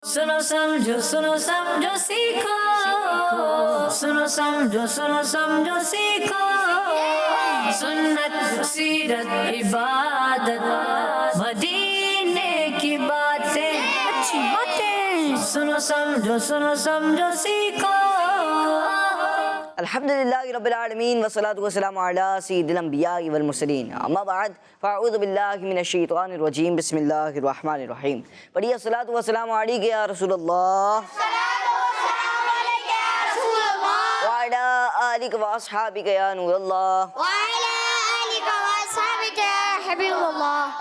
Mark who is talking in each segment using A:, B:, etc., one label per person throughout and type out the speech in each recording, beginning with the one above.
A: सुनो समझो सीखो, सुनो समझो सीखो, सुन्नत सीरत इबादत मदीने की बातें, अच्छी बातें। सुनो समझो सीखो।
B: अल्हम्दुलिल्लाहि रब्बिल आलमीन वस्सलातु वस्सलामु अला सय्यिदिल अंबिया वल मुरसलीन अम्मा बाद फ़अऊज़ु बिल्लाहि मिनश शैतानिर रजीम बिस्मिल्लाहिर रहमानिर रहीम। पढ़िए अस्सलातु वस्सलामु अलैका या रसूलल्लाह व अला आलिका व अस्हाबिका या नूरल्लाह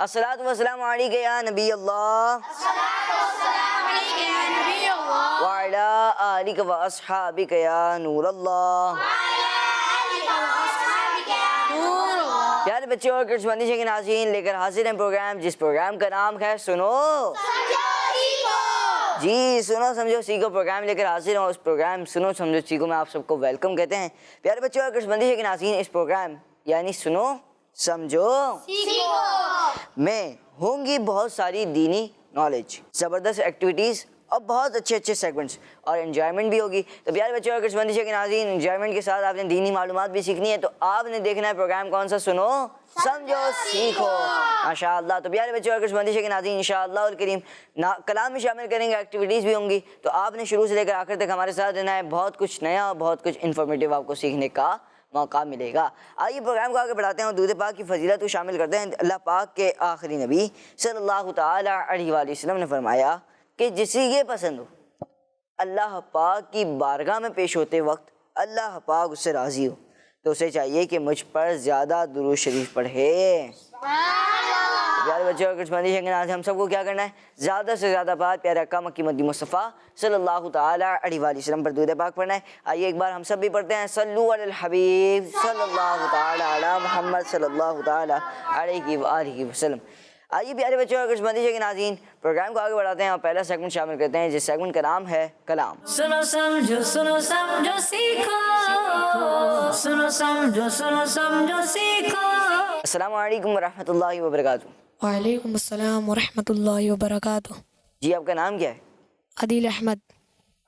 B: अस्सलातु वस्सलामु अलैका या नबीयल्लाह व अला आलिका व अस्हाबिका या नूरल्लाह। प्यारे बच्चों और कृष्णबंदी के नाज़रीन, लेकर हाजिर हैं प्रोग्राम जिस प्रोग्राम का नाम है सुनो जी, सुनो समझो सीखो प्रोग्राम लेकर हाजिर हूँ। उस प्रोग्राम सुनो समझो सीखो में आप सबको वेलकम कहते हैं। प्यारे बच्चों और कृष्णबंदी के नाज़रीन, इस प्रोग्राम यानी सुनो समझो सीखो में होंगी बहुत सारी दीनी नॉलेज, ज़बरदस्त एक्टिविटीज़ और बहुत अच्छे सेगमेंट्स और एंजॉयमेंट भी होगी। तो प्यारे बच्चों और कृष्णबंदी के नाज़रीन, एंजॉयमेंट के साथ आपने दीनी मालूमात भी सीखनी है, तो आपने देखना है प्रोग्राम कौन सा, सुनो समझो सीखो माशाअल्लाह। तो प्यारे बच्चों और कृष्णबंदी के नाज़रीन, इंशाअल्लाह करीम कलाम में शामिल करेंगे, एक्टिविटीज़ भी होंगी। तो आपने शुरू से लेकर आखिर तक हमारे साथ रहना है, बहुत कुछ नया, बहुत कुछ इन्फॉर्मेटिव आपको सीखने का मौका मिलेगा। आइए प्रोग्राम को आगे बढ़ाते हैं और दूध पाक की फजीलत को शामिल करते हैं। अल्लाह पाक के आखिरी नबी सल्लल्लाहु तआला अलैहि वसल्लम ने फरमाया कि जिसे ये पसंद हो अल्लाह पाक की बारगाह में पेश होते वक्त अल्लाह पाक उससे राज़ी हो, तो उसे चाहिए कि मुझ पर ज़्यादा दुरूद शरीफ पढ़े। प्यारे बच्चों और कृष्णबंदी के नाज़रीन, हम सबको क्या करना है, ज़्यादा से ज़्यादा बात प्यारे अक्का मक्की मदी मुस्तफ़ा सल्लल्लाहु तआला अलैहि वसल्लम पर दुरूद पाक पढ़ना है। आइए एक बार हम सब भी पढ़ते हैं, सल्लु अलल हबीब सल्लल्लाहु तआला अला मुहम्मद सल्लल्लाहु तआला अलैहि वसल्लम। आइए प्यारे बच्चों और कृष्णबंदी के नाज़रीन, प्रोग्राम को आगे बढ़ाते हैं और पहला सेगमेंट शामिल करते हैं, जिस सेगमेंट का नाम है कलाम।
A: सुनो समझो सीखो, सुनो समझो सीखो।
B: अस्सलामु अलैकुम वरहमतुल्लाहि वबरकातुहू।
C: वालेकुम अस्सलाम वरहमतुल्लाहि वबरकातुहू।
B: जी, आपका नाम क्या है?
C: आदिल अहमद।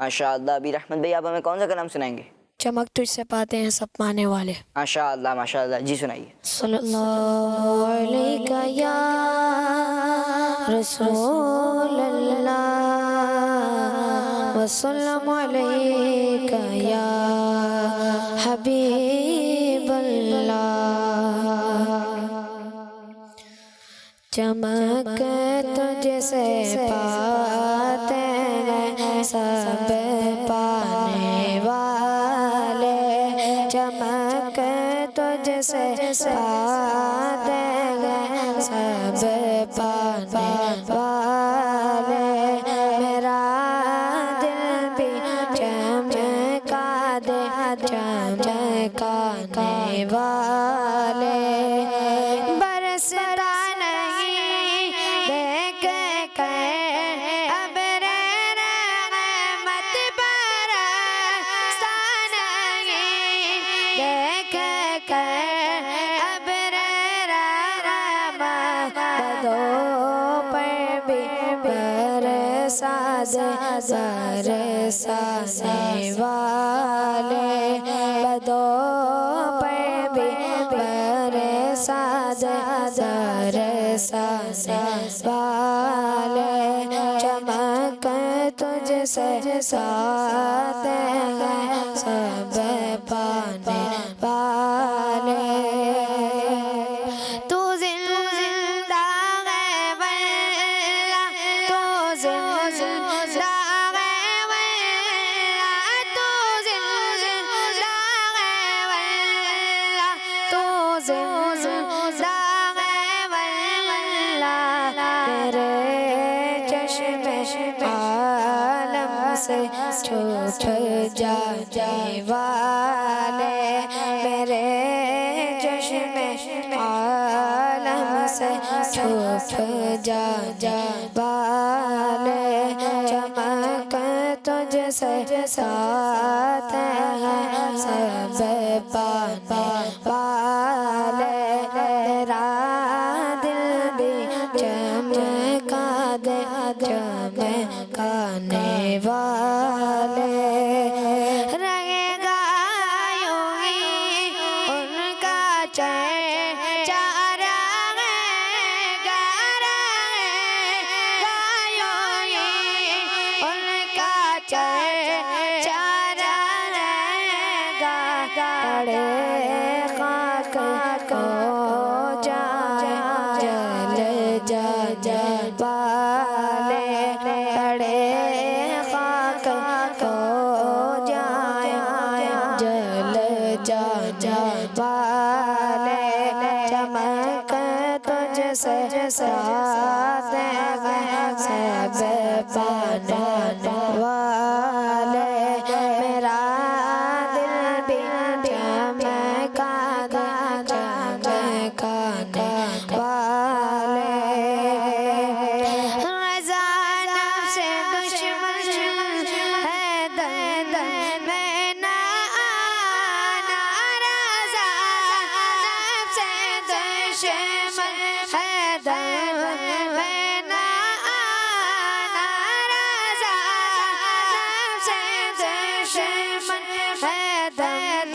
B: माशाअल्लाह। अबीर अहमद भाई, आप हमें कौन सा कलाम सुनाएंगे?
C: चमक तुझसे पाते हैं सब पाने वाले।
B: माशाअल्लाह माशाअल्लाह, जी सुनाइए।
C: सल्लल्लाहु अलैका या रसूलल्लाह वसल्लम अलैका या हबीबल्लाह। चमक तुझसे पाते हैं सब पाने वाले, चमक तुझसे पाते हैं सब पाने वाले। मेरा दिल भी चमका दे चमकाने वाले। बरसता नहीं देख कर अब रहमत बरसता नहीं देख कर अब रहमत बदों पर भी बरसा बरसाने वाले, बदों पर भी बरसा बरसाने वाले। चमक तुझसे साथ है सब पाने वाले। तू जिंदा है वल्ला, तू जिंदा है वल्ला, तू जिंदा है वल्ला, तू जिंदा है वल्ला। तेरे चश्मे आलम से छूट जाने वाले, मेरे चश्मे आलम से छूट जाने वाले। चमक तुझसे साथ है सब पाने वाले। तेरा दिल भी चमका दे चमकाने गाने वाले रहेगा यूं ही उनका चर्चा रहेगा यूं ही उनका चर्चा रहेगा पड़े खाक को जाए जल जा वाले पड़े खाक को जाए जल जा वाले चमक तुझसे साथ सब पाने वाले मेरा दिल भी चमकाने वाले रज़ा नफ्स दुश्मन है दर्द में ना आना रज़ा नफ्स दुश्मन है दर्द में ना आना रज़ा नफ्स दुश्मन है दर्द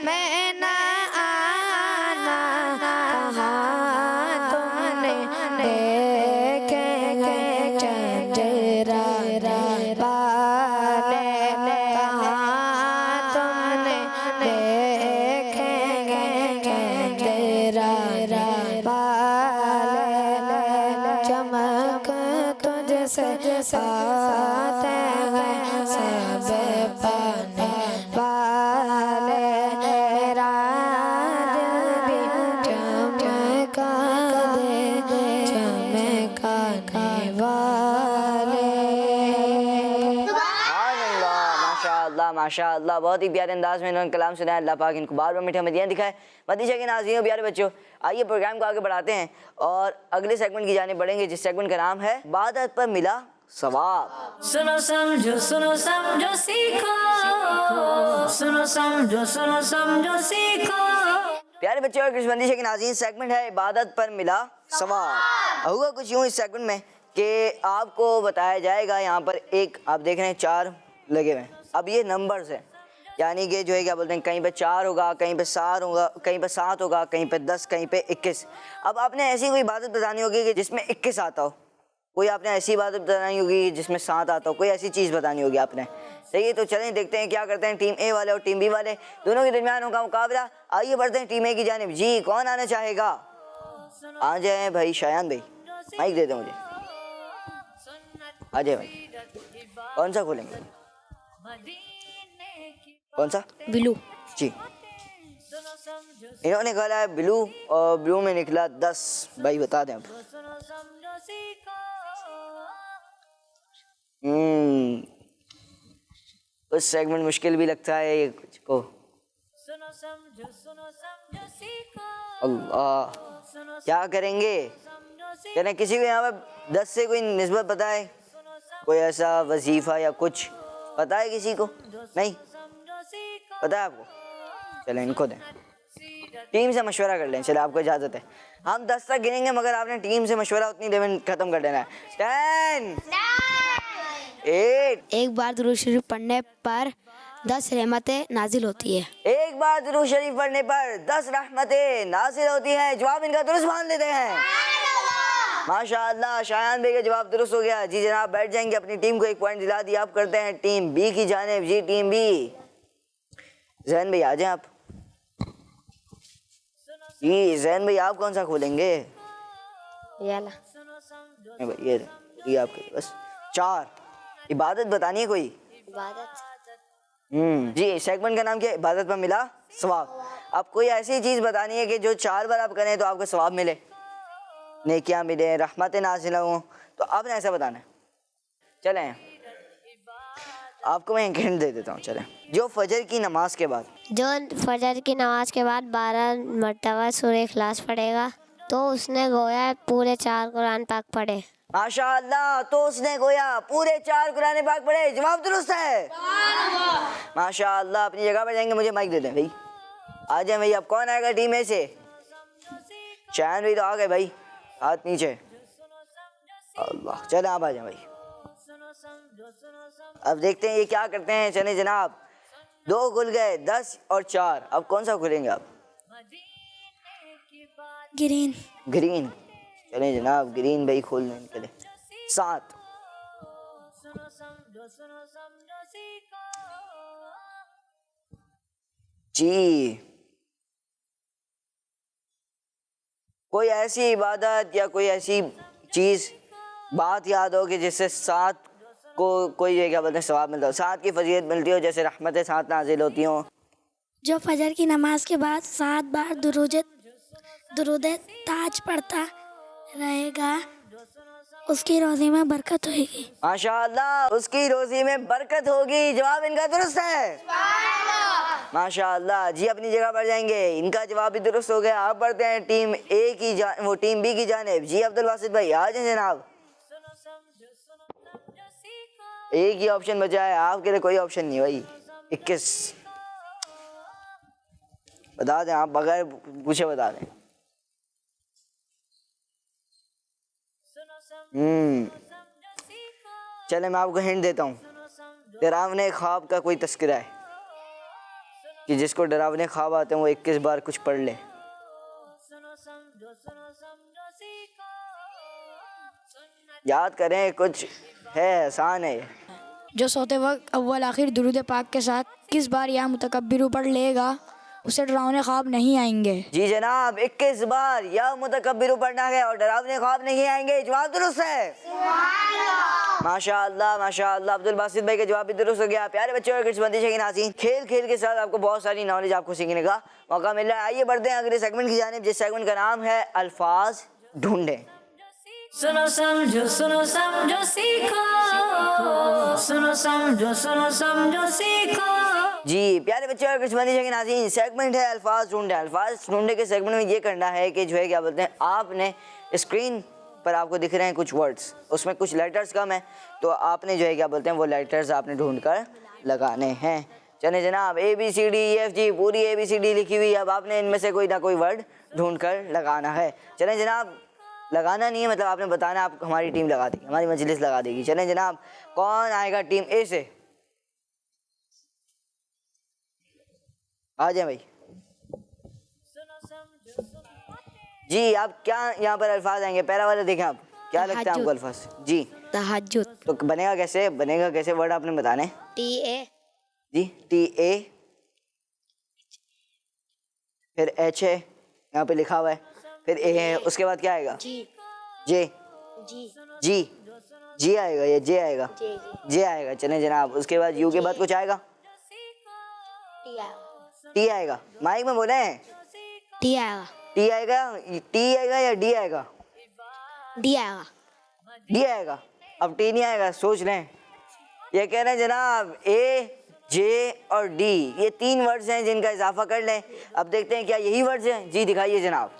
C: में ना आना कहाँ तुमने देखेंगे चंद्रा वाले कहाँ तुमने देखेंगे चंद्रा वाले चमक तुझसे साथ है सब पाने वाले मेरा दिल भी चमका दे चमकाने वाले
B: माशाअल्लाह माशाअल्लाह बहुत ही प्यारे अंदाज में इन्होंने कलाम सुनाया। अल्लाह पाक इनको बार बार मीठा मदीना दिखाए। मदीना के नाज़रीन प्यारे बच्चों, आइए प्रोग्राम को आगे बढ़ाते हैं और अगले सेगमेंट की जाने बढ़ेंगे, जिस सेगमेंट का नाम है इबादत पर मिला सवाब।
A: सुनो समझो सीखो, सुनो समझो सीखो।
B: प्यारे बच्चों और कृष्णबंदी के नाज़रीन, सेगमेंट है इबादत पर मिला सवाब। होगा कुछ यूँ इस सेगमेंट में कि आपको बताया जाएगा, यहाँ पर एक आप देख रहे हैं 4 लगे हुए हैं। अब ये नंबर्स हैं, यानी कि जो है क्या बोलते हैं, कहीं पे 4 होगा, कहीं पे 7 होगा, कहीं पे 7 होगा, कहीं पे 10, कहीं पे 21। अब आपने ऐसी कोई इबादत बतानी होगी कि जिसमें 21 आता हो, कोई आपने ऐसी इबादत बतानी होगी जिसमें 7 आता हो, कोई ऐसी चीज़ बतानी होगी आपने। सही है, तो चलें देखते हैं क्या करते हैं टीम ए वाले और टीम बी वाले, दोनों के दरमियान होगा मुकाबला। आइए बढ़ते हैं टीम ए की जानिब। जी कौन आना चाहेगा? आ जाए भाई, शायान भाई माइक दे दो मुझे। आ जाए भाई। कौन सा खोलेंगे? कौन सा?
C: बिलू
B: जी, इन्होंने कहा है ब्लू और ब्लू में निकला 10। भाई बता दें अब। उस सेगमेंट मुश्किल भी लगता है ये कुछ को। अल्लाह, क्या करेंगे? कहने किसी को यहाँ पे 10 से कोई निस्बत पता है? कोई ऐसा वजीफा या कुछ पता है किसी को? नहीं पता है आपको? चलें इनको दें, टीम से मशवरा कर लें। चले आपको इजाज़त है, हम 10 तक गिनेंगे मगर आपने टीम से मशवरा उतनी देर में ख़त्म कर देना है। 10 8।
C: एक बार दुरूद शरीफ पढ़ने पर 10 रहमतें नाजिल होती है।
B: एक बार दुरूद शरीफ पढ़ने पर 10 रहमतें नाजिल होती हैं। जवाब इनका दुरुस्त मान लेते हैं। माशाअल्लाह, शायान भाई का जवाब दुरुस्त हो गया। जी जनाब बैठ जाएंगे, अपनी टीम को 1 पॉइंट दिला दिया। आप करते हैं टीम बी की जानिब। जी टीम बी, जैन भाई आ जाएं आप। जी जैन भाई आप कौन सा खोलेंगे? ये आपके बस 4 इबादत बतानी है कोई? जी सेगमेंट का नाम क्या है? इबादत पर मिला सवाब। अब कोई ऐसी चीज़ बतानी है कि जो 4 बार आप करें तो आपको सवाब मिले, नेकियां मिले, रहमतें नाज़िल हों, तो आपने ऐसा बताना है। चलें आपको मैं हिंट दे देता हूँ। चलें, जो फजर की नमाज के बाद
D: 12 मरतबा सूरह इखलास पढ़ेगा तो उसने गोया पूरे 4 कुरान पाक पढ़े।
B: माशाअल्लाह, तो उसने गोया पूरे 4 कुरान पाक पढ़े। जवाब दुरुस्त है। माशाअल्लाह, अपनी जगह पर जाएंगे। मुझे माइक दे दें भाई। आ जाए भाई। अब कौन आएगा टीम में से? चैन भाई तो आ गए भाई, हाथ नीचे। अल्लाह, चले आप आ जाए भाई। अब देखते हैं ये क्या करते हैं। चले जनाब, 2 खुल गए, 10 और 4। अब कौन सा खुलेंगे आप?
C: ग्रीन।
B: ग्रीन। चले जनाब, ग्रीन भाई खोलने इनके लिए। 7। जी, कोई ऐसी इबादत या कोई ऐसी चीज बात याद हो कि जिससे 7 को कोई ये क्या बोलते हैं सवाब मिलता हो, 7 की फजीलत मिलती हो, जैसे रहमतें 7 नाजिल होती हो।
C: जो फजर की नमाज के बाद 7 बार दुरूद ताज पढ़ता रहेगा उसकी रोज़ी में बरकत होगी।
B: माशाअल्लाह, उसकी रोज़ी में बरकत होगी। जवाब इनका दुरुस्त है। माशाअल्लाह जी, अपनी जगह पर जाएंगे। इनका जवाब भी दुरुस्त हो गया। आप पढ़ते हैं टीम ए की वो टीम बी की जानिब। जी अब्दुल वासिद भाई आ जाए जनाब। एक ही ऑप्शन बचा है आपके लिए, कोई ऑप्शन नहीं भाई। 21 बता दें आप, बगैर पूछे बता दें। चले मैं आपको हिंट देता हूँ। डरावने ख्वाब का कोई तस्करा है कि जिसको डरावने ख्वाब आते हैं वो 21 बार कुछ पढ़ ले। याद करें, कुछ है, आसान है।
E: जो सोते वक्त अव्वल आखिर दुरूद पाक के साथ किस बार या मुतकब्बिर पढ़ लेगा उसे डरावने ख्वाब नहीं आएंगे।
B: जी जनाब, 21 बार या मुतकब्बिर पढ़ना है और डरावने ख्वाब नहीं आएंगे। जवाब दुरुस्त है। माशाअल्लाह माशाअल्लाह, अब्दुल बासित भाई का जवाब भी दुरुस्त हो गया। प्यारे बच्चों और किस्मती के नाज़रीन, खेल खेल के साथ आपको बहुत सारी नॉलेज आपको सीखने का मौका मिल रहा है। आइए बढ़ते हैं अगले सेगमेंट की जानिब, जिस सेगमेंट का नाम है अल्फाज ढूंढें।
A: सुनो समझो सीखो, सुनो समझो सीखो।
B: जी प्यारे बच्चे और किस्मती के नाज़रीन, सेगमेंट है अल्फाज ढूंढे। अल्फाज ढूंढे के सेगमेंट में ये करना है कि जो है क्या बोलते हैं, आपने स्क्रीन पर आपको दिख रहे हैं कुछ वर्ड्स, उसमें कुछ लेटर्स कम है, तो आपने जो है क्या बोलते हैं वो लेटर्स आपने ढूंढ कर लगाने हैं। चले जनाब, ABCDEFG पूरी ABCD लिखी हुई। अब आपने इनमें से कोई ना कोई वर्ड ढूंढ कर लगाना है। चलें जनाब, लगाना नहीं है मतलब आपने बताना, आप हमारी टीम लगा देगी, हमारी मजलिस लगा देगी। चलें जनाब, कौन आएगा टीम ए से? आ जाए भाई। जी आप क्या यहाँ पर अल्फाज आएंगे? पहला वाला देखें आप, क्या लगता है आपको अल्फाज? जी
C: तहज्जुद।
B: तो बनेगा कैसे वर्ड आपने बताने?
D: TA
B: जी TA, फिर H है यहाँ पे लिखा हुआ है, फिर A है, उसके बाद क्या आएगा? G आएगा, ये J आएगा। चले जनाब, उसके बाद U के बाद कुछ आएगा? T आएगा। माइक में बोले हैं।
C: T आएगा।
B: T आएगा या D आएगा?
C: D आएगा।
B: D आएगा। अब T नहीं आएगा, सोच लें। ये कह रहे हैं जनाब A, J और D, ये 3 वर्ड्स हैं जिनका इजाफा कर लें। अब देखते हैं क्या यही वर्ड्स हैं। जी दिखाइए जनाब।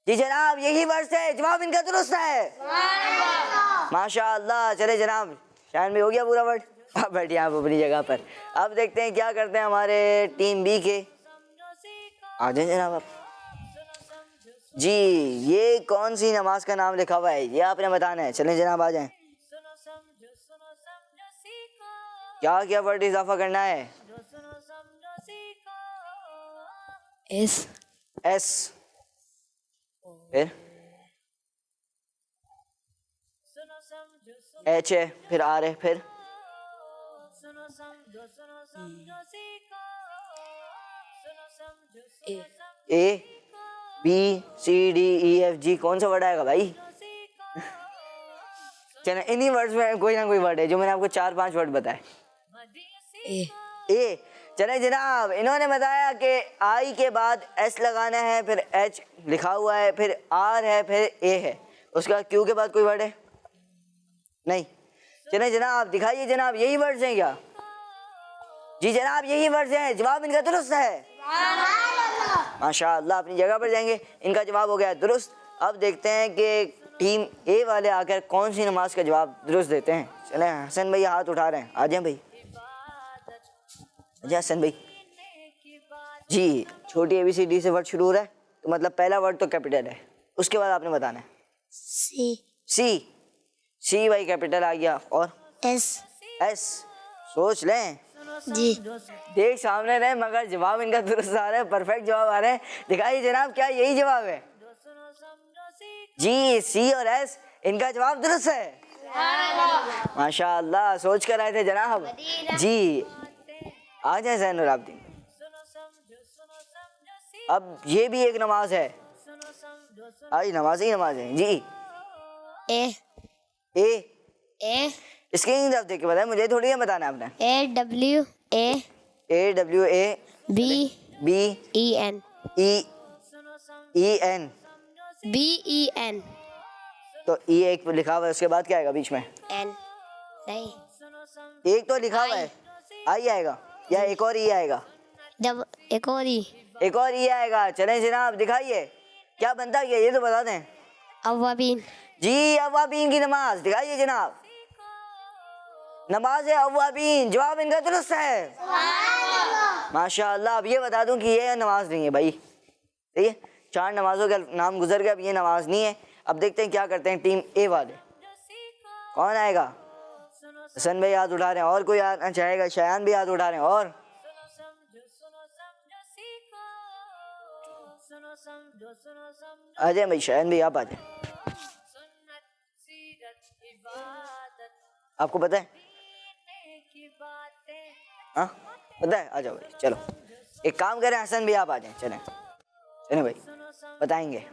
B: जी जनाब, यही वर्ड्स है। जवाब इनका दुरुस्त है। माशाअल्लाह। चले जनाब, शायद में हो गया पूरा वर्ड। अब बैठिए आप अपनी जगह पर। अब देखते हैं क्या करते हैं हमारे टीम बी के। आ जाए जनाब आप। जी ये कौन सी नमाज का नाम लिखा हुआ है, ये आपने बताना है। चलें जनाब, आ जाएं। क्या क्या वर्ड इजाफा करना है? S, फिर H है, फिर R है, फिर A B C D E F G, कौन सा वर्ड आएगा भाई? चलो इन्हीं वर्ड्स में कोई ना कोई वर्ड है जो मैंने आपको 4-5 वर्ड बताए। ए। चले जनाब, इन्होंने बताया कि I के बाद S लगाना है, फिर H लिखा हुआ है, फिर R है, फिर A है, उसका Q के बाद कोई वर्ड है नहीं। चले जनाब, दिखाइए जनाब, यही वर्ड्स हैं क्या? जी जनाब, यही वर्ड्स हैं। जवाब इनका दुरुस्त है। माशाअल्लाह, अपनी जगह पर जाएंगे। इनका जवाब हो गया दुरुस्त। अब देखते हैं कि टीम ए वाले आकर कौन सी नमाज का जवाब दुरुस्त देते हैं। चले, हसन भाई हाथ उठा रहे हैं, आ जाए भाई। हसन भाई जी, छोटी ABCD से वर्ड शुरू हो रहा है, तो मतलब पहला वर्ड तो कैपिटल है, उसके बाद आपने बताना है। सी भाई कैपिटल आ गया, और
D: एस।
B: एस। सोच लें।
D: जी।
B: देख सामने रहे मगर जवाब इनका दुरुस्त आ रहा है, परफेक्ट जवाब आ रहे हैं। दिखाइए जनाब क्या यही जवाब है? जी, सी और एस इनका जवाब दुरुस्त है। माशाअल्लाह, सोच कर आए थे जनाब। जी, आ जाए ज़ैनुल आबिदीन। अब ये भी एक नमाज है। आज नमाज ही नमाज है। जी।
D: ए।
B: ए।
D: ए।
B: स्क्रीन तरफ देख के बताएं, मुझे थोड़ी है बताना आपने।
D: A W A.
B: A W A.
D: B.
B: B.
D: E N.
B: E. E N.
D: B E N.
B: तो ई एक लिखा हुआ है, उसके बाद क्या आएगा बीच में?
D: एन। नहीं,
B: एक तो लिखा हुआ है, आई आएगा या एक और ई आएगा?
D: जब एक और ही।
B: एक और ई आएगा। चलें जनाब, दिखाइए क्या बनता है ये तो बता दें।
D: अव्वाबीन।
B: जी, अव्वाबीन की नमाज दिखाइए जनाब। नमाज है अव्वाबीन, जवाब इनका दुरुस्त है। माशाअल्लाह। अब ये बता दूं कि ये नमाज नहीं है भाई, ठीक है? 4 नमाजों का नाम गुजर गया, अब ये नमाज नहीं है। अब देखते हैं क्या करते हैं टीम ए वाले। कौन आएगा? हसन भाई हाथ उठा रहे हैं, और कोई आना चाहेगा? शयान भी हाथ उठा रहे हैं। और अजय भाई, शयान भी आप आ जाए। आपको पता है? हाँ पता है, आ जाओ भाई। चलो एक काम करें, हसन भी आप आ जाएं। चलें चलें भाई, बताएंगे।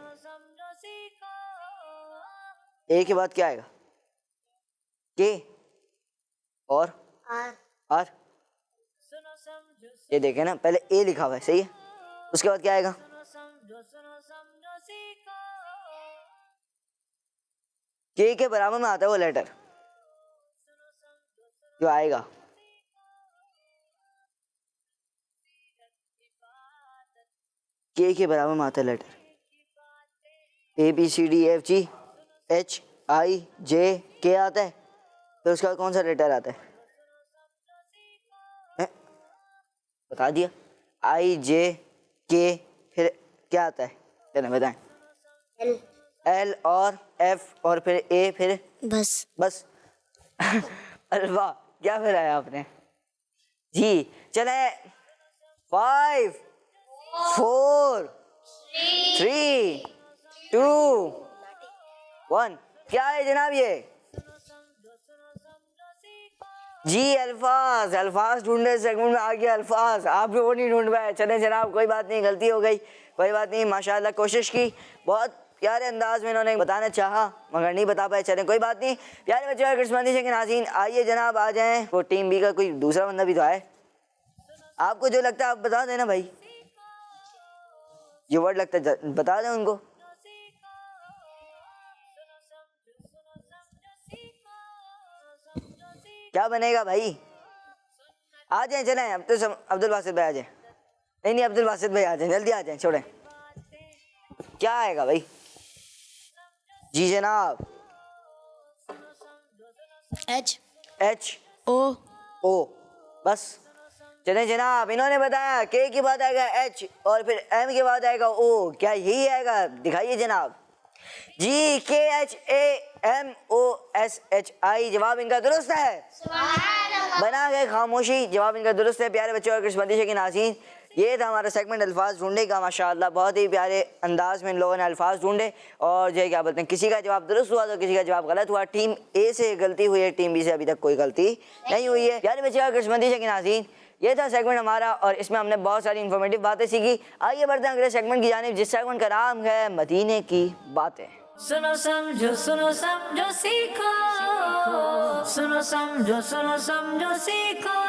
B: ए के बाद क्या आएगा? के और आर। ये देखें ना, पहले ए लिखा हुआ है, सही है? उसके बाद क्या आएगा? के बराबर में आता है वो लेटर जो आएगा। के बराबर में आता है letter. A B C D F G H I J K आता है, फिर उसके बाद कौन सा लेटर आता है? बता दिया, आई जे के, फिर क्या आता है? चलो बताएं। एल और एफ और फिर ए, फिर बस अल्फा। क्या फिर आया आपने? जी चले। 5 4 3 2 1। क्या है जनाब ये? जी अल्फाज। अल्फाज ढूंढने सेगमेंट में आ गया अल्फाज, आप भी वो नहीं ढूंढ पाए। चले जनाब, कोई बात नहीं, गलती हो गई, कोई बात नहीं। माशाल्लाह कोशिश की, बहुत प्यारे अंदाज में इन्होंने बताना चाहा मगर नहीं बता पाए। चलें कोई बात नहीं। प्यारे बच्चों और किस्मती से नाज़रीन, आइए जनाब आ जाएं। वो टीम बी का कोई दूसरा बंदा भी तो आए, आपको जो लगता है आप बता देना भाई, जो वर्ड लगता है बता दें उनको। क्या बनेगा भाई? आ जाएं, चलें। अब तो अब्दुल बासित भाई आ जाएं। नहीं, अब्दुल बासित भाई आ जाएं, जल्दी आ जाएं, छोड़ें। क्या आएगा भाई? जी जनाब। एच ओ बस। चलें जनाब, इन्होंने बताया के के बाद आएगा एच और फिर एम के बाद आएगा ओ। क्या यही आएगा? दिखाइए जनाब। जी, K H A M O S H I, जवाब इनका दुरुस्त है। बना गए खामोशी, जवाब इनका दुरुस्त है। प्यारे बच्चों और किस्मती के नाज़रीन, ये था हमारा सेगमेंट अल्फाज ढूंढने का। माशाअल्लाह बहुत ही प्यारे अंदाज में इन लोगों ने अल्फाज ढूंढे और जो क्या बोलते हैं, किसी का जवाब दुरुस्त हुआ तो किसी का जवाब गलत हुआ। टीम ए से गलती हुई है, टीम बी से अभी तक कोई गलती नहीं हुई है। प्यारे बच्चों और किस्मती के नाज़रीन, ये था सेगमेंट हमारा और इसमें हमने बहुत सारी इंफॉर्मेटिव बातें सीखी। आइए बढ़ते हैं अगले सेगमेंट की जानिब, जिस सेगमेंट का नाम है मदीने की बातें।
A: सुनो समझो सीखो, सुनो समझो सीखो।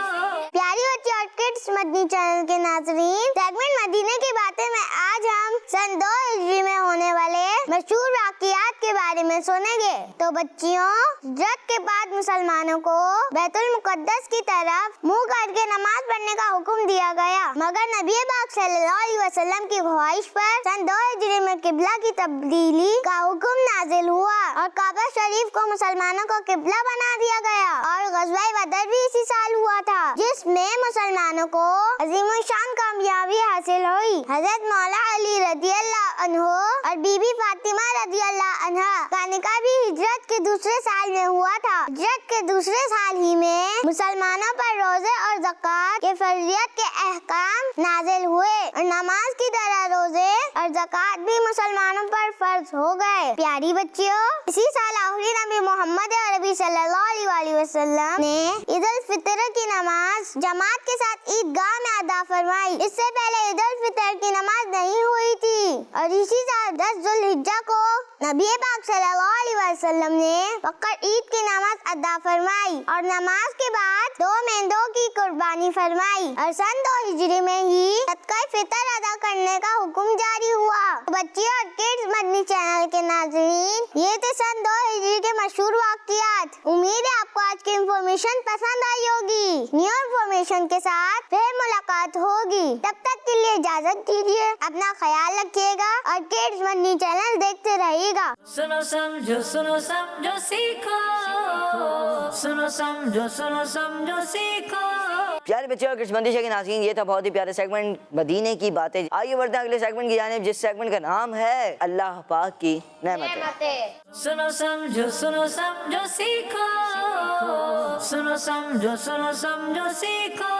F: प्यारी बच्ची और किड्स मदनी चैनल के नाज़रीन, सेगमेंट मदीने की बातें में आज हम सन 2 हिजरी में होने वाले मशहूर वाक़ियात के बारे में सुनेंगे। तो बच्चियों, हिजरत के बाद मुसलमानों को बैतुल मुक़द्दस की तरफ मुंह करके नमाज पढ़ने का हुक्म दिया गया, मगर नबी पाक सल्लल्लाहु अलैहि वसल्लम की ख्वाहिश पर सन 2 हिजरी में किबला की तब्दीली का हुक्म नाजिल हुआ और काबा शरीफ को मुसलमानों को किबला बना दिया गया। और ग़ज़वा बदर भी इसी साल हुआ था, जिसमें मुसलमानों को अज़ीमुल शान कामयाबी हासिल हुई। हज़रत मौला अली रज़ियल्लाहु अन्हु और बीबी फातिमा रज़ियल्लाहु अन्हा का का भी हिजरत के दूसरे साल में हुआ था। हिजरत के दूसरे साल ही में मुसलमानों पर रोजे और ज़कात के फर्जियत के अहकाम नाजिल हुए और नमाज की तरह रोजे और ज़कात भी मुसलमानों पर फर्ज हो गए। प्यारी बच्चियों, इसी साल आखिरी नबी मोहम्मद अरबी सल्लल्लाहु अलैहि वसल्लम ने ईद उल फितर की नमाज जमात के साथ ईदगाह में अदा फरमाई। इससे पहले ईद उल फितर की नमाज नहीं हुई थी और इसी साल 10 जुल्हिज्जा को नबी पाक सल्लल्लाहु अलैहि वसल्लम ने बकर ईद की नमाज अदा फरमाई और नमाज के बाद 2 मेंढों की कुर्बानी फरमाई और सन 2 हिजरी में ही सदका फितर अदा करने का हुक्म जारी हुआ। बच्चियों और किड्स मदनी चैनल के नाज़रीन, ये थे सन 2 हिजरी के मशहूर वाक़ियात। उम्मीद है आपको आज की इंफॉर्मेशन पसंद आई होगी। न्यू इंफॉर्मेशन के साथ फिर मुलाकात होगी। तब तक के लिए इजाजत दीजिए। अपना ख्याल रखिएगा और किड्स मदनी चैनल देखते रहिएगा।
A: सुनो समझो सीखो, सुनो समझो सीखो।
B: प्यारे बच्चों और किड्स के नाज़रीन, ये था बहुत ही प्यारा सेगमेंट मदीने की बातें। आइए बढ़ते हैं अगले सेगमेंट की जानिब, जिस सेगमेंट का नाम है अल्लाह पाक की नेमतें।
A: सुनो समझो सीखो, सुनो समझो सीखो।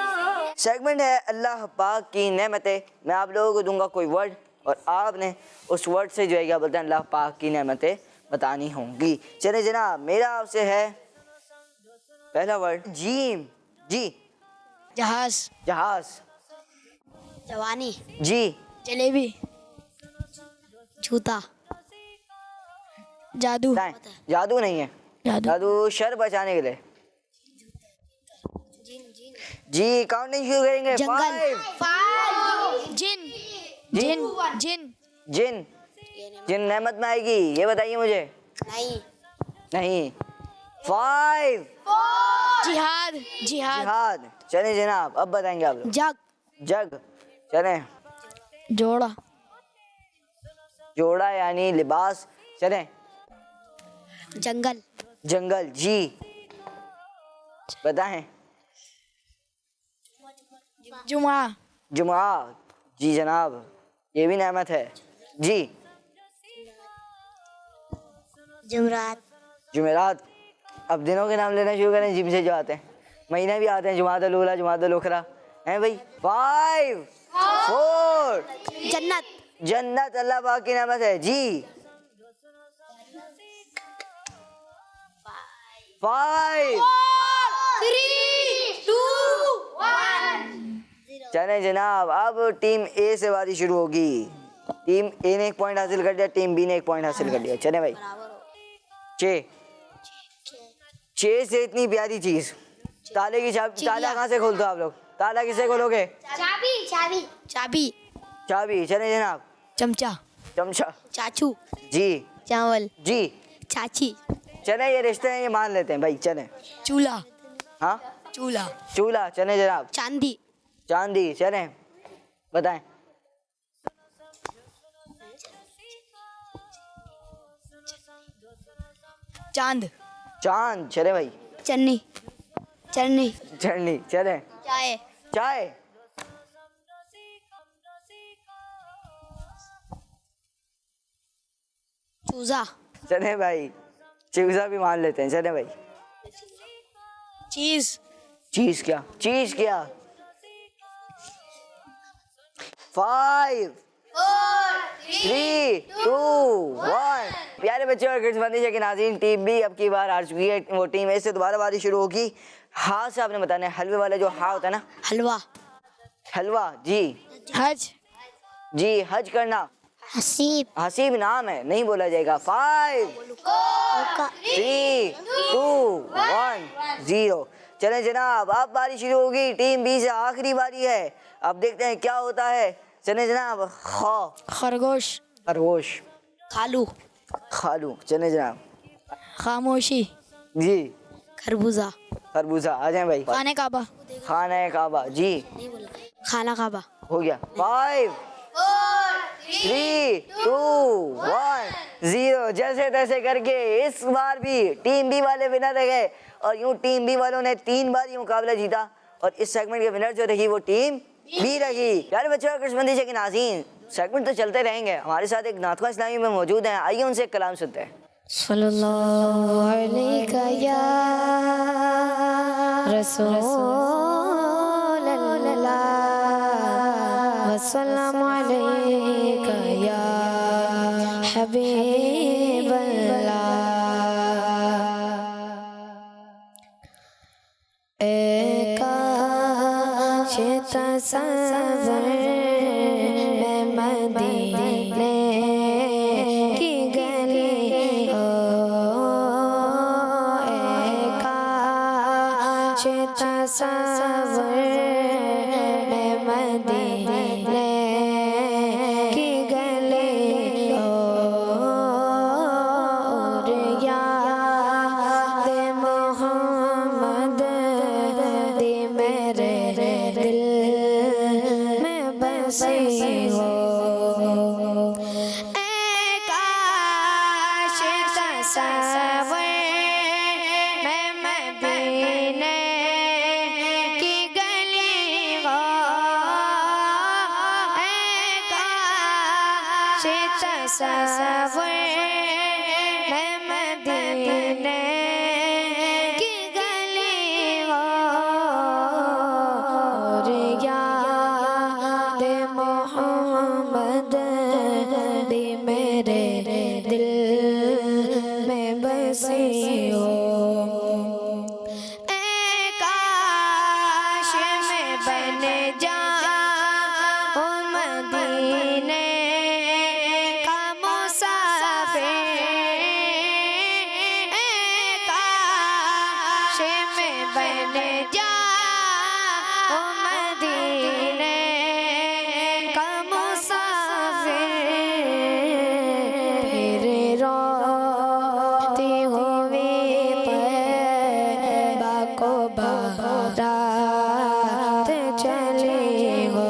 B: सेगमेंट है अल्लाह पाक की नेमतें। मैं आप लोगों को दूंगा कोई वर्ड और आपने उस वर्ड से जो है क्या बोलते हैं अल्लाह पाक की नेमतें बतानी होंगी। चलिए जनाब, मेरा आपसे है पहला वर्ड जीम। जी।
E: जहाज,
B: जहाज।
D: जवानी,
B: जी।
E: जलेबी,
D: जूता,
E: जादू,
B: नहीं, जादू नहीं है।
E: जादू,
B: जादू शर बचाने के लिए। जी, काउंटिंग शुरू करेंगे।
E: जंगल।
B: 5।
E: जिन, जिन, जिन,
B: जिन। जिन नेमत में आएगी, ये बताइए मुझे।
D: नहीं,
B: नहीं। 5।
E: जिहाद, जिहाद,
B: जिहाद। चले जनाब, अब बताएंगे आप लोग।
E: जग,
B: जग। चले।
E: जोड़ा,
B: जोड़ा यानी लिबास। चले।
D: जंगल,
B: जंगल। जी। बताएं।
E: जुमा,
B: जुमा। जी जनाब, ये भी नेमत है। जी।
D: जुमरात,
B: जुमेरात। अब दिनों के नाम लेना शुरू करें जिम से जो आते हैं। महीने भी आते हैं, जुमातुल ऊला, जुमातुल उखरा, हैं भाई। 5 4।
D: जन्नत,
B: जन्नत अल्लाह पाक की नेमत है। जी। 5
F: 3 2 1।
B: चले जनाब, अब टीम ए से बारी शुरू होगी। टीम ए ने 1 पॉइंट हासिल कर लिया, टीम बी ने 1 पॉइंट हासिल कर लिया। चले भाई। 6 से इतनी प्यारी चीज। ताले की चाबी। ताला कहाँ से खोलते हो आप लोग? ताला किसे खोलोगे?
F: चाबी, चाबी,
E: चाबी,
B: चाबी। चले जनाब।
E: चमचा,
B: चमचा।
E: चाचू,
B: जी।
D: चावल,
B: जी।
D: चाची,
B: चले, ये रिश्ते हैं, ये मान लेते हैं भाई। चले।
E: चूल्हा,
B: हाँ,
E: चूल्हा,
B: चूल्हा। चले जनाब।
D: चांदी,
B: चांदी। चले, बताएं।
E: चांद,
B: चांद। चले भाई।
D: चन्नी, चन्नी,
B: चढ़नी। चले।
D: चाय,
B: चाय।
D: चूजा,
B: चले भाई, चूजा भी मान लेते हैं। चले भाई।
E: चीज,
B: चीज क्या? चीज क्या? 5 3 2 1। प्यारे बच्चों और किड्स बंदिश के नाज़रीन, टीम बी अब की बार हार चुकी है। वो टीम ए से दोबारा बारी शुरू होगी। हाँ से आपने बताना है, हलवे वाला जो हाँ होता है ना,
D: हलवा,
B: हलवा। जी।
E: हज,
B: जी, हज करना।
D: हसीब,
B: हसीब नाम है, नहीं बोला जाएगा। 5 3 2 1 0। चलें जनाब, अब बारी शुरू होगी। टीम बी से आखिरी बारी है। अब देखते हैं क्या होता है। चलें जनाब।
E: खरगोश,
B: खरगोश।
D: खालू,
B: खालू। चलें जनाब।
E: खामोशी,
B: जी।
D: खरबूजा,
B: खरबूजा। आ जाए भाई।
E: खाने काबा,
B: खाना काबा। जी।
D: खाना काबा,
B: हो गया। 5 3 2 1 0। जैसे तैसे करके इस बार भी टीम बी वाले विनर रह गए और यूं टीम बी वालों ने 3 बार ये मुकाबला जीता और इस सेगमेंट के विनर जो रही वो टीम बी रही। प्यारे बच्चों और कृष्णबंदी के नाज़रीन, सेगमेंट तो चलते रहेंगे। हमारे साथ एक नातख़्वाह इस्लामी में मौजूद हैं, आइए उनसे एक कलाम सुनते हैं।
D: सल्लल्लाहु अलैका या रसूलल्लाह वसल्लम अलैका या हबीबल्लाह। काश तसव्वुर में मदीने की गली हो, काश तसव्वुर में मदीने की गली हो, और याद मोहम्मद दी मेरे दिल में बसी हो। काश तसव्वुर में मदीने की गली हो, काश तसव्वुर में मदीने की गली हो, और याद मोहम्मद दी मेरे दिल में बसी हो। काश मैं बन जाऊं मदीने का मुसाफिर, काश मैं बन जाऊं मदीने का मुसाफिर, फिर रोती हुई तैयबा को बारात चली हो,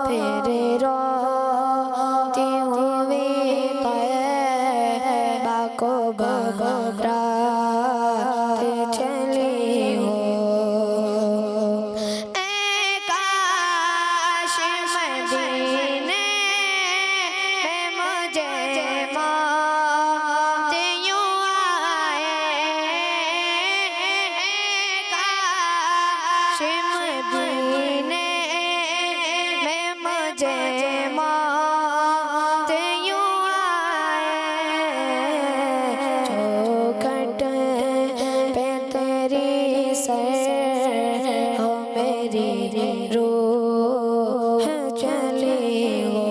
D: फिर रोती हुई तैयबा को बारात चली हो। काश मदीने मुझे मौत यूं आए, काश मदीने में मुझे मौत यूं आए, चौखट पे तेरी सर हो मेरी रूह चली हो।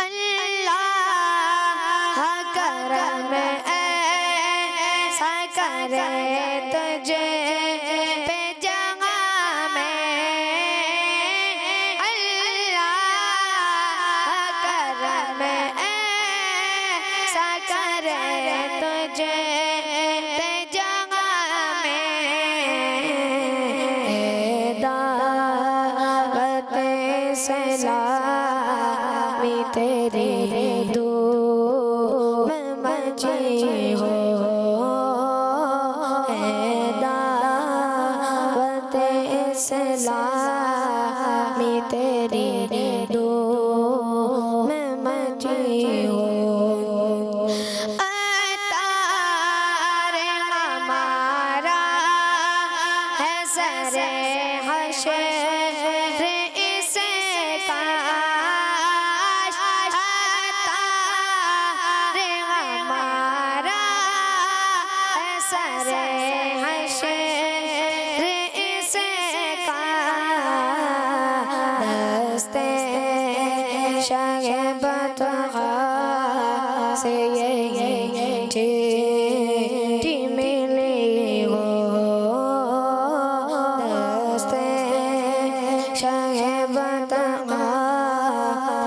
D: अल्लाह करम ऐसा करे तुझे पे जहाँ में, अल्लाह करम ऐसा करे तुझे पे जहाँ में, दावत सलामी तेरी धूम मची हो, दावत सलामी तेरी धूम मची हो। अतार हमारा है सरे हशर इसका, अतार हमारा है सरे हशर इसका, दस्ते शागिबत से ये चिट्ठी मिली हो, दस्ते शागिबत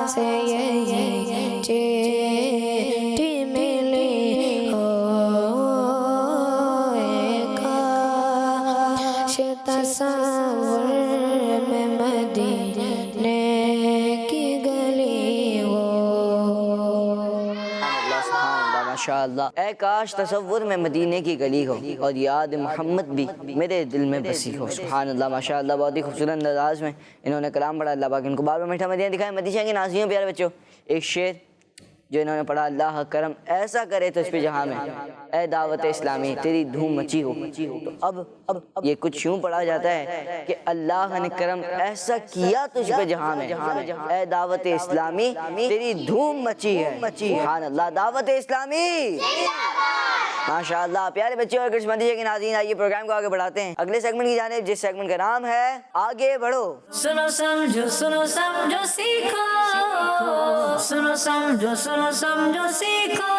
D: से ये चिट्ठी मिली हो। काश तसव्वुर में मदीने की गली हो।
B: माशाअल्लाह। ऐ काश तसव्वुर में मदीने की गली हो और याद मोहम्मद भी मेरे दिल में बसी हो। सुभान अल्लाह, माशाअल्लाह। बहुत ही खूबसूरत अंदाज में इन्होंने कलाम पढ़ा। अल्लाह पाक इनको बार बार मीठा मदीना दिखाए। मदीना के नाज़रीन प्यारे बच्चों, एक शेर जो इन्होंने पढ़ा, अल्लाह करम ऐसा करे तुझ पे जहाँ में, ए दावत इस्लामी तेरी धूम मची हो। तो अब ये कुछ यूं पढ़ा जाता है कि अल्लाह ने करम ऐसा किया तुझ पे जहाँ में, ए दावत इस्लामी तेरी धूम मची है। सुभान अल्लाह, दावत इस्लामी माशाअल्लाह। प्यारे बच्चों और कृष्णमंदिर के नाज़रीन, आइए प्रोग्राम को आगे बढ़ाते हैं अगले सेगमेंट की जानिब, जिस सेगमेंट का नाम है आगे बढ़ो।
A: सुनो समझो सीखो, सुनो समझो सीखो।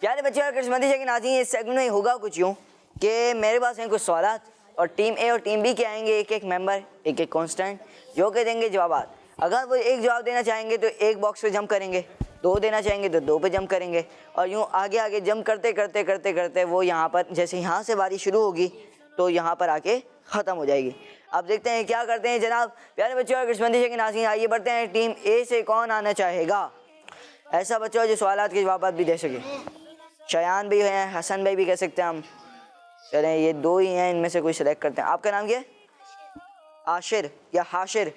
B: प्यारे बच्चों और कृष्णमंदिर के नाज़रीन, इस सेगमेंट में होगा कुछ यूँ कि मेरे पास हैं कुछ सवालात और टीम ए और टीम बी के आएंगे एक एक मेंबर, एक एक कांस्टेंट, जो के देंगे जवाब। अगर वो एक जवाब देना चाहेंगे तो एक बॉक्स पे जंप करेंगे, दो देना चाहेंगे तो दो पे जंप करेंगे, और यूँ आगे आगे जंप करते करते करते करते वो यहाँ पर, जैसे यहाँ से बारी शुरू होगी तो यहाँ पर आके ख़त्म हो जाएगी। अब देखते हैं क्या करते हैं जनाब। प्यारे बच्चों और कृष्णमंदिर के नाज़रीन, आइए बढ़ते हैं। टीम ए से कौन आना चाहेगा? ऐसा बच्चा जो सवालात के जवाब भी दे सके। शयान भी हैं, हसन भाई भी कह सकते हैं हम। चलें, ये दो ही हैं, इनमें से कोई सिलेक्ट करते हैं। आपका नाम क्या है? आशिर या हाशिर?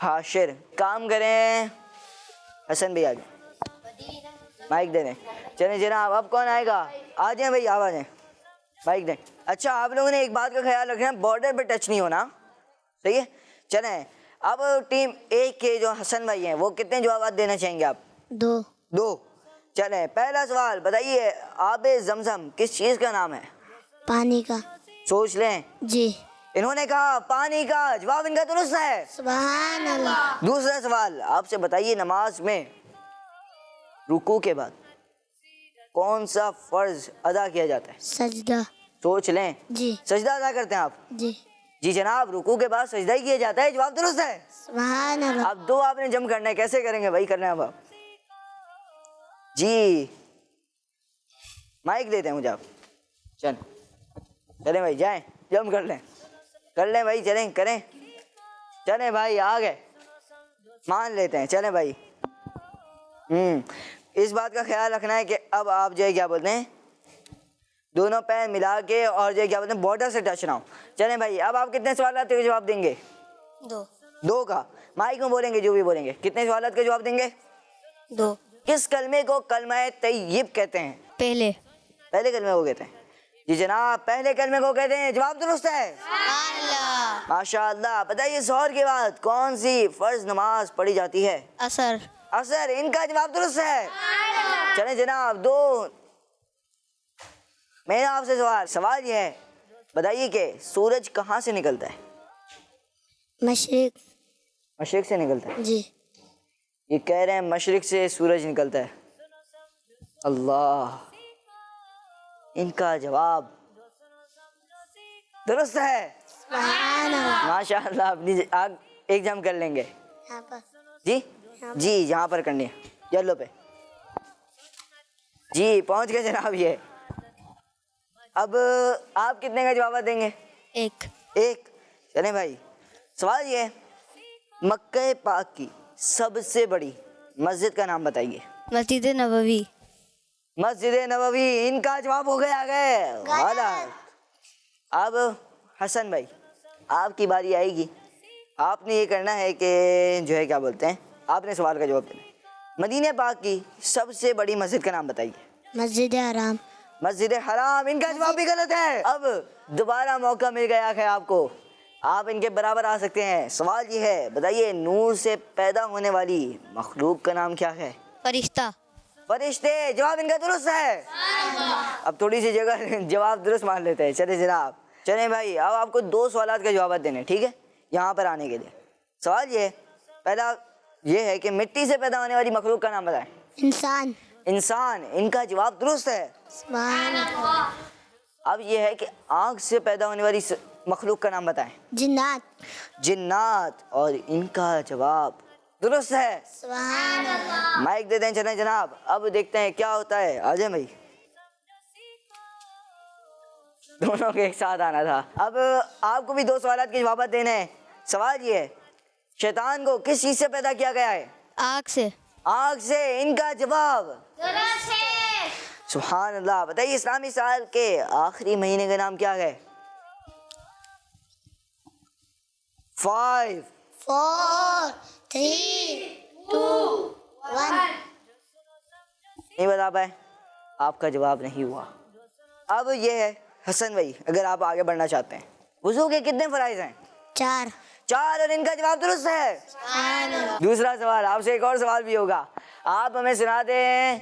B: हाशिर। काम करें, हसन भाई आगे माइक दे दें। चलें जनाब, अब कौन आएगा? आ जाएं भाई, आप आ जाएं, माइक दें। अच्छा, आप लोगों ने एक बात का ख्याल रखना, बॉर्डर पे टच नहीं होना, सही है? चलें, अब टीम ए के जो हसन भाई हैं वो कितने जवाब देना चाहेंगे आप? दो। चलें, पहला सवाल बताइए, आबे जमजम किस चीज़ का नाम है?
F: पानी का।
B: सोच लें।
F: जी।
B: इन्होंने कहा पानी का, जवाब इनका दुरुस्त है।
F: सुभान अल्लाह।
B: दूसरा सवाल आपसे बताइए, नमाज में रुकू के बाद कौन सा फर्ज अदा किया जाता है?
F: सजदा।
B: सोच लें।
F: जी।
B: सजदा अदा करते हैं आप?
F: जी।
B: जी जनाब, रुकू के बाद सजदा ही किया जाता है, जवाब दुरुस्त है।
F: सुभान अल्लाह।
B: अब दो आपने जम करना है, कैसे करेंगे भाई? करना है अब आप जी, माइक देते हैं मुझे आप। चलें भाई, जाएं, जम कर लें भाई, चलें करें, चलें भाई, आ गए, मान लेते हैं, चलें भाई। इस बात का ख्याल रखना है कि अब आप जो है क्या बोलते हैं, दोनों पैर मिला के और जो है क्या बोलते हैं, बॉर्डर से टच ना हो। चलें भाई, अब आप कितने सवाल के जवाब देंगे? दो का। माइक में बोलेंगे, जो भी बोलेंगे। कितने सवाल के जवाब देंगे?
D: 2।
B: किस कलमे को कलमा तय्यब कहते हैं?
D: पहले
B: कलमे को कहते हैं। जी जनाब, पहले कलमे को कहते हैं, जवाब दुरुस्त है। माशाअल्लाह। बताइए, ज़ोहर के बाद कौन सी फर्ज नमाज पढ़ी जाती है? असर। इनका जवाब दुरुस्त है। चलें जनाब, दो। मेरा आपसे सवाल ये है, बताइए कि सूरज कहाँ से निकलता है? मशरिक से निकलता है।
F: जी।
B: ये कह रहे हैं मशरिक से सूरज निकलता है। अल्लाह, इनका जवाब दुरुस्त है। माशाअल्लाह। अपनी आग एक जम कर लेंगे जी। जी, यहाँ पर करनी है, येलो पे। जी, पहुँच गए जनाब। ये अब आप कितने का जवाब देंगे? एक। चलें भाई, सवाल ये है, मक्का पाक की सबसे बड़ी मस्जिद का नाम बताइए।
D: मस्जिद
B: नबवी। इनका जवाब हो गया गलत। अब हसन भाई, आपकी बारी आएगी। आपने ये करना है कि जो है क्या बोलते हैं, आपने सवाल का जवाब देना है। मदीने पाक की सबसे बड़ी मस्जिद का नाम बताइए। मस्जिद हराम। इनका जवाब भी गलत है। अब दोबारा मौका मिल गया है आपको, आप इनके बराबर आ सकते हैं। सवाल ये है, बताइए, नूर से पैदा होने वाली मखलूक का नाम क्या है? फरिश्ते। जवाब इनका दुरुस्त है। अब थोड़ी सी जगह जवाब दुरुस्त मान लेते हैं। चले जनाब, चलें भाई, अब आपको दो सवालात के जवाब देने, ठीक है, यहाँ पर आने के लिए। सवाल ये, पहला ये है कि मिट्टी से पैदा होने वाली मखलूक का नाम बताएं। इंसान। इनका जवाब दुरुस्त है। अब ये है कि आग से पैदा होने वाली मखलूक का नाम बताएं। जिन्नात। और इनका जवाब दुरुस्त है। माइक दे दें। चलें जनाब, अब देखते हैं क्या होता है। आ जाए भाई, दोनों के एक साथ आना था। अब आपको भी दो सवालात के जवाब देने हैं। सवाल ये है, शैतान को किस चीज से पैदा किया गया है? आग से। इनका जवाब सुभान अल्लाह। बताइए, इस्लामी साल के आखिरी महीने का नाम क्या है? 5
F: 4 3 2 1
B: नहीं बता पाए, आपका जवाब नहीं हुआ। अब ये है हसन भाई, अगर आप आगे बढ़ना चाहते हैं। वुज़ू के कितने फराइज हैं?
F: 4।
B: 4 और इनका जवाब दुरुस्त है। दूसरा सवाल, आपसे एक और सवाल भी होगा। आप हमें सुना दें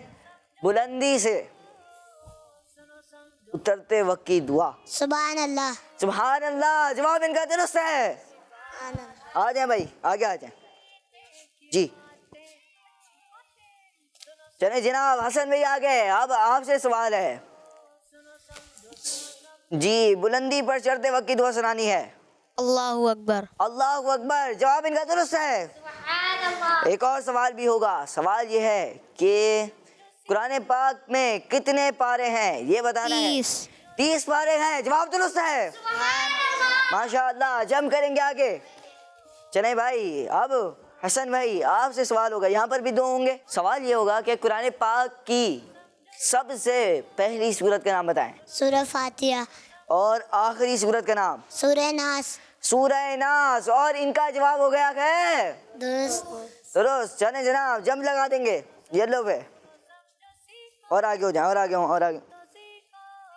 B: बुलंदी से उतरते वक्त की दुआ।
F: सुभान अल्लाह।
B: सुभान अल्लाह, जवाब इनका दुरुस्त है। आ जाए भाई, आगे आ जाए जी। चले जनाब, हसन भाई आ गए। अब आपसे सवाल है जी, बुलंदी पर चढ़ते वक्त की दुआ सुनानी है।
E: अल्लाहु अकबर।
B: अल्लाहु अकबर, जवाब इनका दुरुस्त है। एक और सवाल भी होगा। सवाल ये है कि कुरान पाक में कितने पारे हैं, ये बताना है। 30 पारे हैं, जवाब दुरुस्त है। माशाअल्लाह, जम करेंगे आगे। चले भाई, अब हसन भाई आपसे सवाल होगा। यहाँ पर भी 2 होंगे। सवाल ये होगा कि कुरान पाक की सबसे पहली सूरत का नाम बताएं।
F: सूरह फातिहा।
B: और आखिरी सूरत का नाम?
F: सूरह नास।
B: सूरह नास। और इनका जवाब हो गया है
F: दुरुस्त।
B: चले जनाब, जम लगा देंगे येलो पे। और आगे हो जाए, और आगे हो, और आगे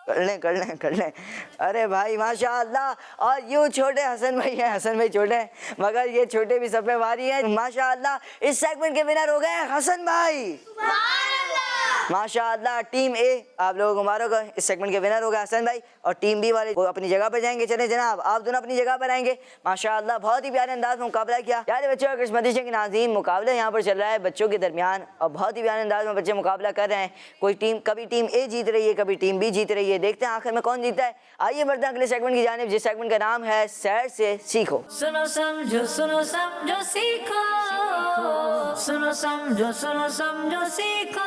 B: कर लें। अरे भाई माशाअल्लाह। और यूँ छोटे हसन भाई हैं, हसन भाई छोटे हैं मगर ये छोटे भी सब पे भारी हैं माशाअल्लाह। इस सेगमेंट के विनर हो गए हसन भाई माशाअल्लाह। टीम ए आप लोगों को मुबारक, इस सेगमेंट के विनर हो गए हसन भाई। और टीम बी वाले वो अपनी जगह पर जाएंगे। चले जनाब, आप दोनों अपनी जगह पर आएंगे। माशाअल्लाह, बहुत ही प्यारे अंदाज में मुकाबला किया। प्यारे बच्चों, क्रिसमस के नाज़रीन, मुकाबला यहाँ पर चल रहा है बच्चों के दरमियान और बहुत ही प्यारे अंदाज में बच्चे मुकाबला कर रहे हैं। कोई टीम, कभी टीम ए जीत रही है, कभी टीम बी जीत रही है। देखते हैं आखिर में कौन जीतता है। आइए बढ़ते हैं अगले सेगमेंट की जानिब, जिस सेगमेंट का नाम है सैर से सीखो।
A: सुनो समझो सीखो, सुनो समझो सीखो।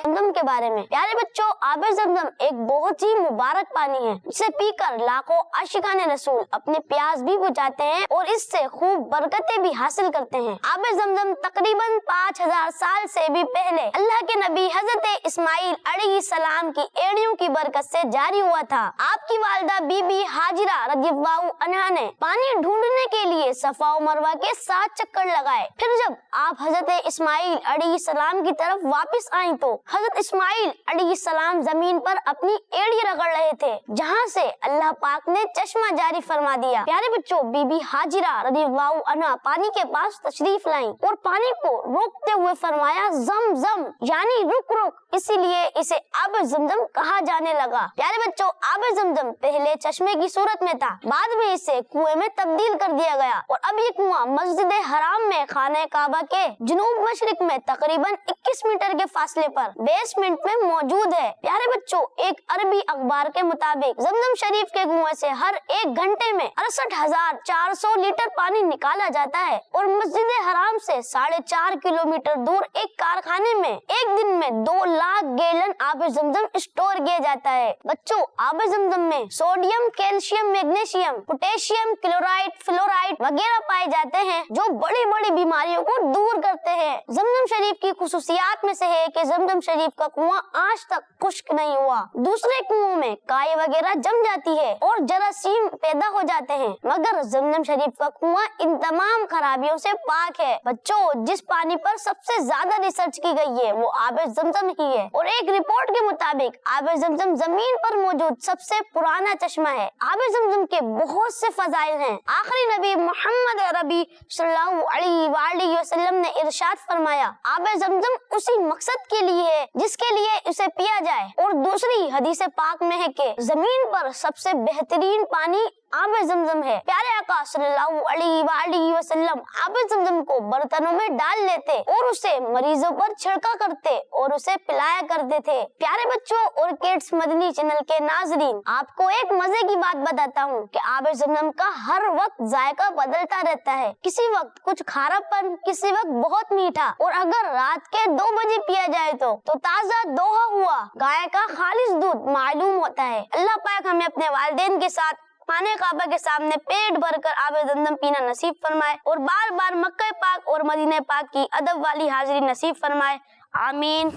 G: जमजम के बारे में। प्यारे बच्चों, आबे जमजम एक बहुत ही मुबारक पानी है जिसे पीकर लाखों आशिकाने रसूल अपने प्यास भी बुझाते हैं और इससे खूब बरकतें भी हासिल करते हैं। आबे जमजम तकरीबन 5000 साल से भी पहले अल्लाह के नबी हजरत इस्माइल अलैहिस्सलाम की एड़ियों की बरकत से जारी हुआ था। आपकी वालिदा बीबी हाजिरा रज़ियल्लाहु अन्हा ने पानी ढूंढने के लिए सफा और मरवा के 7 चक्कर लगाए। फिर जब आप हजरत इस्माइल अलैहिस्सलाम की तरफ वापस आई तो हजरत इस्माइल अलैहिस्सलाम जमीन पर अपनी एड़ी रगड़ रहे थे, जहाँ से अल्लाह पाक ने चश्मा जारी फरमा दिया। प्यारे बच्चों, बीबी हाजिरा रज़ियल्लाहु अन्हा पानी के पास तशरीफ लाईं और पानी को रोकते हुए फरमाया जम जम, यानी रुक रुक, इसीलिए इसे आबे जमजम कहा जाने लगा। प्यारे बच्चों, आबे जमजम पहले चश्मे की सूरत में था, बाद में इसे कुएं में तब्दील कर दिया गया और अब ये कुआं मस्जिद हराम में खाने काबा के जुनूब मशरिक में तकरीबन 21 मीटर के फासले पर बेसमेंट में मौजूद है। प्यारे बच्चों, एक अरबी अखबार के मुताबिक जमजम शरीफ के कुएं से हर 1 घंटे में 68,400 लीटर पानी निकाला जाता है और मस्जिद हराम से 4.5 किलोमीटर दूर एक कारखाने में एक दिन में 2 लाख गैलन आबे जमजम स्टोर किया जाता है। बच्चों, आबे जमजम में sodium, calcium, magnesium, potassium, chloride, fluoride वगैरह पाए जाते हैं जो बड़ी बड़ी बीमारियों को दूर करते हैं। जमजम शरीफ की खुसूसियात में से है कि जमजम शरीफ का कुआं आज तक खुश्क नहीं हुआ। दूसरे कुओं में काई वगैरह जम जाती है और जरासीम पैदा हो जाते हैं, मगर जमजम शरीफ का कुआं इन तमाम खराबियों से पाक है। बच्चों, जिस पानी पर सबसे ज्यादा रिसर्च की गई है वो आबे जमजम ही है और एक रिपोर्ट के मुताबिक आबे जमजम जमीन पर मौजूद सबसे पुराना चश्मा है। आबे जमजम के बहुत से फजाइल हैं। आखिरी नबी मोहम्मद अरबी सल्लल्लाहु अलैहि वसल्लम ने इरशाद फरमाया, आबे जमजम उसी मकसद के लिए है जिसके लिए उसे पिया जाए। और दूसरी हदीस पाक में है कि जमीन पर सबसे बेहतरीन पानी आबे जमजम है। प्यारे आका सल्लल्लाहु अलैहि वसल्लम आबे जमजम को बर्तनों में डाल लेते और उसे मरीजों पर छिड़का करते और उसे पिलाया करते थे। प्यारे बच्चों और किड्स मदनी चैनल के नाजरीन, आपको एक मजे की बात बताता हूँ कि आबे जमजम का हर वक्त जायका बदलता रहता है। किसी वक्त कुछ खारापन, किसी वक्त बहुत मीठा, और अगर रात के 2 बजे पिया जाए तो ताज़ा दोहा हुआ गाय का खालिस दूध मालूम होता है। अल्लाह पाक हमें अपने वालिदैन के साथ खाने काबा के सामने पेट भरकर आबे जमजम पीना नसीब फरमाए और बार बार मक्का पाक और मदीना पाक की अदब वाली हाजिरी नसीब फरमाए। आमीन।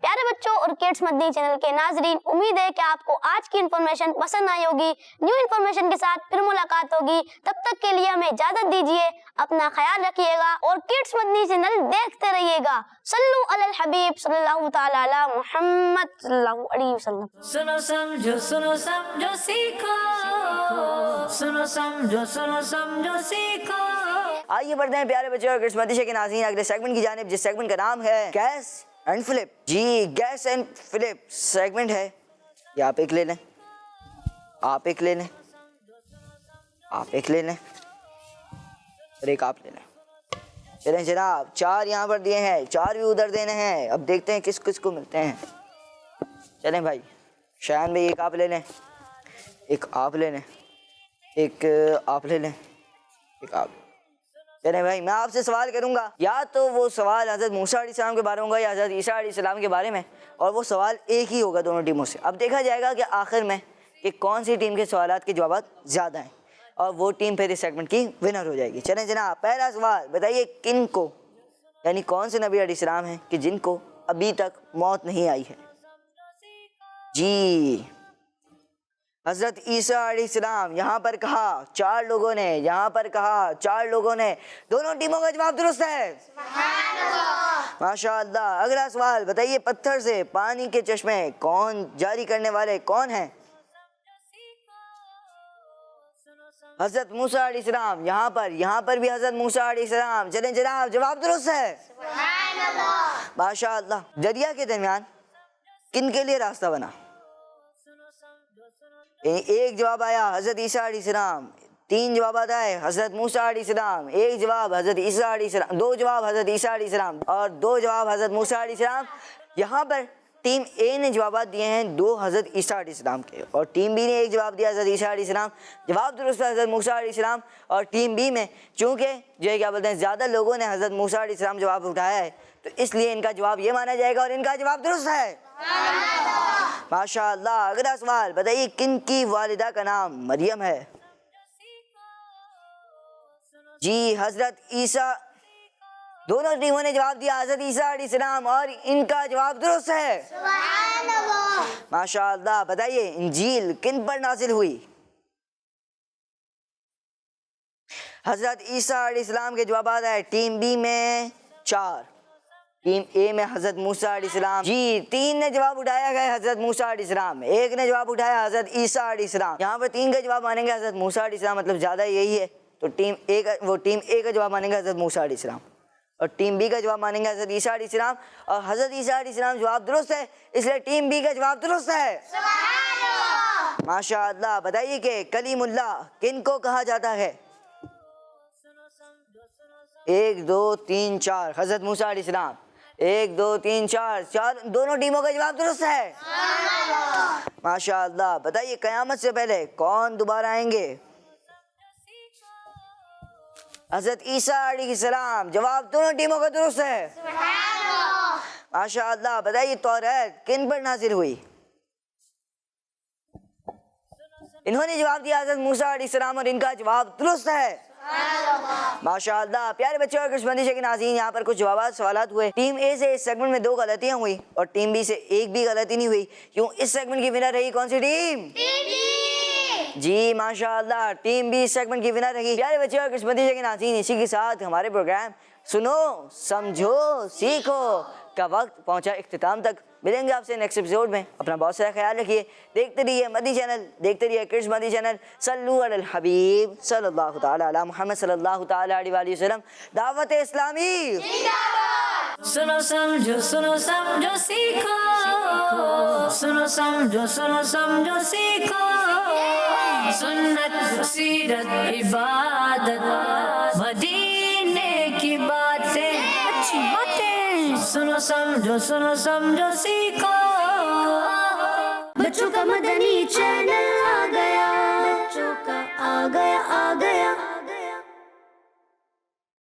G: प्यारे बच्चों और किड्स मदनी चैनल के नाजरीन, उम्मीद है कि आपको आज की इन्फॉर्मेशन पसंद आई होगी। न्यू इन्फॉर्मेशन के साथ फिर मुलाकात होगी। तब तक के लिए हमें इजाजत दीजिए। अपना ख्याल रखिएगा और किड्स मदनी चैनल देखते रहिएगा। सल्लु अलल हबीब सल्लल्लाहु तआला अला मुहम्मद सल्लल्लाहु अलैहि वसल्लम।
A: सुनो समझो सीखो, सुनो समझो सीखो।
B: आइए बढ़ते हैं प्यारे बच्चों और किड्स मदनी के नाज़रीन अगले सेगमेंट की जानिब, जिस सेगमेंट का नाम है गैस एंड फिलिप। जी, गैस एंड फिलिप सेगमेंट है। ये आप एक ले लें, आप एक ले लें, आप एक ले लें और एक आप ले लें। चलें जनाब, 4 यहाँ पर दिए हैं, 4 भी उधर देने हैं। अब देखते हैं किस किस को मिलते हैं। चलें भाई, शायन भाई एक आप ले लें, एक आप ले लें, एक आप ले लें, एक आप। चलें भाई, मैं आपसे सवाल करूंगा, या तो वो सवाल हज़रत मूसा अलैहिस्सलाम के बारे में होगा या हज़रत ईसा अलैहिस्सलाम के बारे में, और वो सवाल एक ही होगा दोनों टीमों से। अब देखा जाएगा कि आखिर में कि कौन सी टीम के सवालात के जवाब ज़्यादा हैं और वो टीम फिर इस सेगमेंट की विनर हो जाएगी। चलें जनाब, पहला सवाल बताइए, किन को यानी कौन से नबी अलैहिस्सलाम हैं कि जिनको अभी तक मौत नहीं आई है? जी, हज़रत ईसा अलैहिस्सलाम। यहाँ पर कहा 4 लोगों ने, यहाँ पर कहा 4 लोगों ने। दोनों टीमों का जवाब दुरुस्त है, माशाअल्लाह। अगला सवाल बताइए, पत्थर से पानी के चश्मे कौन जारी करने वाले कौन हैं? हज़रत मूसा अलैहिस्सलाम। यहाँ पर भी हज़रत मूसा अलैहिस्सलाम। चलें जनाब, जवाब दुरुस्त है, माशाअल्लाह। दरिया के दरमियान किन के लिए रास्ता बना? एक जवाब आया हज़रत ईसा अलैहिस्सलाम, 3 जवाब आए हज़रत मूसा अलैहिस्सलाम, 1 जवाब हज़रत ईसा अलैहिस्सलाम, 2 जवाब हज़रत ईसा अलैहिस्सलाम और 2 जवाब हज़रत मूसा अलैहिस्सलाम। यहाँ पर टीम ए ने जवाब दिए हैं 2 हज़रत ईसा अलैहिस्सलाम के, और टीम बी ने 1 जवाब दिया हज़रत ईसा अलैहिस्सलाम। जवाब दुरुस्त है हज़रत मूसा अलैहिस्सलाम। और टीम बी में चूँकि जो है क्या बोलते हैं, ज़्यादा लोगों ने हज़रत मूसा अलैहिस्सलाम जवाब उठाया है, तो इसलिए इनका जवाब ये माना जाएगा और इनका जवाब दुरुस्त है, माशाअल्लाह। अगला सवाल बताइए, किन की वालिदा का नाम मरियम है? जी, हज़रत ईसा। दोनों टीमों ने जवाब दिया हज़रत ईसा अलैहिस्सलाम और इनका जवाब दुरुस्त है, माशाअल्लाह। बताइए, इंजील किन पर नाजिल हुई? हज़रत ईसा अलैहिस्सलाम के जवाब आए टीम बी में 4, टीम ए में हज़रत मूसा अलैहिस्सलाम। जी, 3 ने जवाब उठाया गया हज़रत मूसा अलैहिस्सलाम, 1 ने जवाब उठाया हज़रत ईसा अलैहिस्सलाम। यहाँ पर 3 का जवाब मानेंगे हज़रत मूसा अलैहिस्सलाम, मतलब ज़्यादा यही है, तो टीम ए का जवाब मानेंगे हज़रत मूसा अलैहिस्सलाम, और टीम बी का जवाब मानेंगे हज़रत ईसा अलैहिस्सलाम। और हज़रत ईसा अलैहिस्सलाम जवाब दुरुस्त है, इसलिए टीम बी का जवाब दुरुस्त है, माशाअल्लाह। बताइए कि कलीमुल्लाह किन को कहा जाता है? 1 2 3 4 हज़रत मूसा अलैहिस्सलाम। 1 2 3 4 दोनों टीमों का जवाब दुरुस्त है, माशाअल्लाह। बताइए, क़यामत से पहले कौन दोबारा आएंगे? हज़रत ईसा अलैहिस्सलाम। जवाब दोनों टीमों का दुरुस्त है, माशाअल्लाह। बताइए, तौरात किन पर नाज़िल हुई? इन्होंने जवाब दिया हज़रत मूसा अलैहिस्सलाम और इनका जवाब दुरुस्त है, माशाअल्लाह। प्यारे बच्चों और किस्मती के नाज़रीन, यहाँ पर कुछ जवाब सवालात हुए। टीम ए से इस सेगमेंट में 2 गलतियाँ हुई और टीम बी से 1 भी गलती नहीं हुई। क्यों? इस सेगमेंट की विनर रही कौन सी टीम? जी, माशाअल्लाह, टीम बी इस सेगमेंट की विनर रही। प्यारे बच्चों और किस्मती के नाज़रीन, इसी के साथ हमारे प्रोग्राम सुनो समझो सीखो का वक्त पहुँचा इख्तिताम तक। मिलेंगे आपसे नेक्स्ट एपिसोड में। अपना बहुत सारा ख्याल रखिए। देखते रहिए मदनी चैनल, देखते रहिए किड्स मदनी चैनल। सल्लु अलल हबीब सल्लल्लाहु तआला अला मुहम्मद सल्लल्लाहु तआला अलैहि वसल्लम। दावत इस्लामी
A: सुनो समझो सीखो, सुनो समझो सीखो। सुन्नत सीरत इबादत मदीने की बातें, अच्छी बातें। सुनो समझो सीखो।
F: बच्चों का मदनी चैनल आ गया।